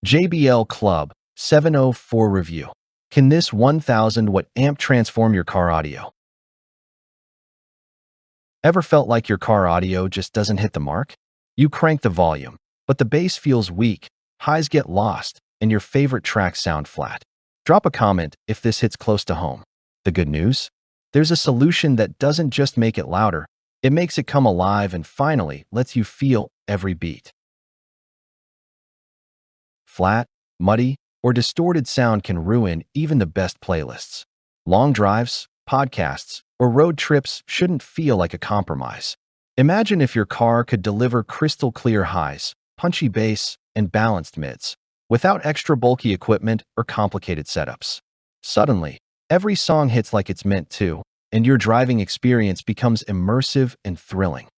JBL CLUB-704 review. Can this 1000-watt amp transform your car audio? Ever felt like your car audio just doesn't hit the mark? You crank the volume, but the bass feels weak, highs get lost, and your favorite tracks sound flat. Drop a comment if this hits close to home. The good news? There's a solution that doesn't just make it louder, it makes it come alive and finally lets you feel every beat. Flat, muddy, or distorted sound can ruin even the best playlists. Long drives, podcasts, or road trips shouldn't feel like a compromise. Imagine if your car could deliver crystal clear highs, punchy bass, and balanced mids, without extra bulky equipment or complicated setups. Suddenly, every song hits like it's meant to, and your driving experience becomes immersive and thrilling.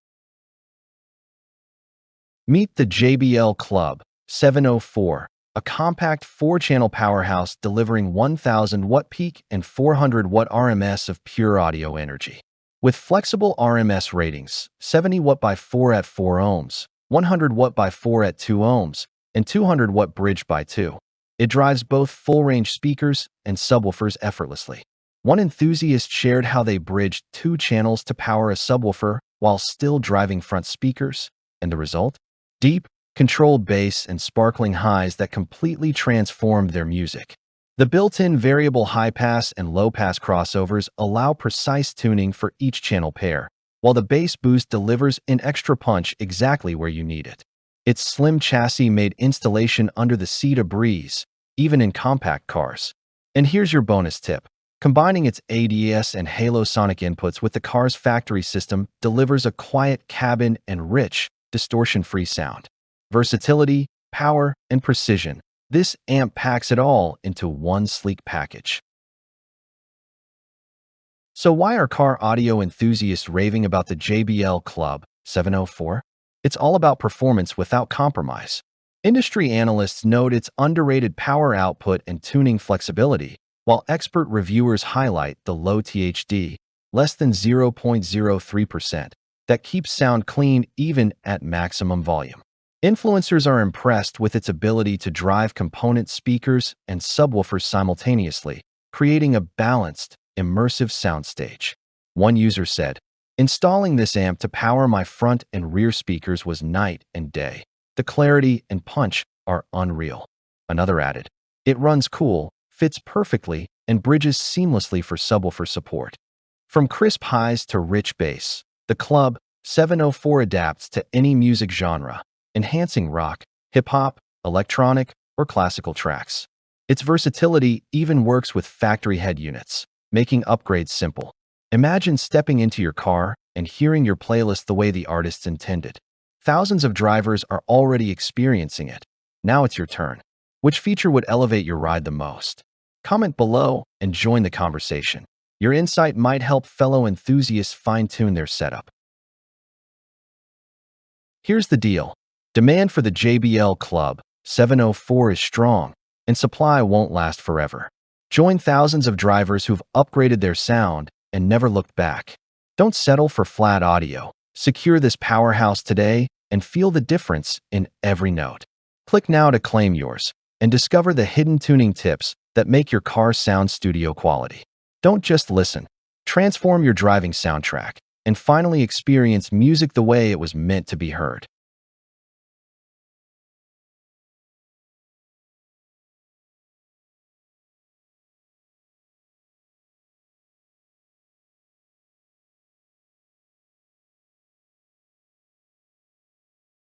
Meet the JBL CLUB-704, a compact 4-channel powerhouse delivering 1000-watt peak and 400-watt RMS of pure audio energy. With flexible RMS ratings, 70-watt by 4 at 4 ohms, 100-watt by 4 at 2 ohms, and 200-watt bridge by 2, it drives both full-range speakers and subwoofers effortlessly. One enthusiast shared how they bridged 2 channels to power a subwoofer while still driving front speakers, and the result? Deep, controlled bass and sparkling highs that completely transformed their music. The built-in variable high-pass and low-pass crossovers allow precise tuning for each channel pair, while the bass boost delivers an extra punch exactly where you need it. Its slim chassis made installation under the seat a breeze, even in compact cars. And here's your bonus tip. Combining its ADAS and HALoSonic inputs with the car's factory system delivers a quiet cabin and rich, distortion-free sound. Versatility, power, and precision. This amp packs it all into one sleek package. So why are car audio enthusiasts raving about the JBL CLUB-704? It's all about performance without compromise. Industry analysts note its underrated power output and tuning flexibility, while expert reviewers highlight the low THD, less than 0.03%, that keeps sound clean even at maximum volume. Influencers are impressed with its ability to drive component speakers and subwoofers simultaneously, creating a balanced, immersive soundstage. One user said, "Installing this amp to power my front and rear speakers was night and day. The clarity and punch are unreal." Another added, "It runs cool, fits perfectly, and bridges seamlessly for subwoofer support." From crisp highs to rich bass, the CLUB-704 adapts to any music genre, enhancing rock, hip-hop, electronic, or classical tracks. Its versatility even works with factory head units, making upgrades simple. Imagine stepping into your car and hearing your playlist the way the artists intended. Thousands of drivers are already experiencing it. Now it's your turn. Which feature would elevate your ride the most? Comment below and join the conversation. Your insight might help fellow enthusiasts fine-tune their setup. Here's the deal. Demand for the JBL CLUB-704 is strong, and supply won't last forever. Join thousands of drivers who've upgraded their sound and never looked back. Don't settle for flat audio. Secure this powerhouse today and feel the difference in every note. Click now to claim yours and discover the hidden tuning tips that make your car sound studio quality. Don't just listen. Transform your driving soundtrack and finally experience music the way it was meant to be heard.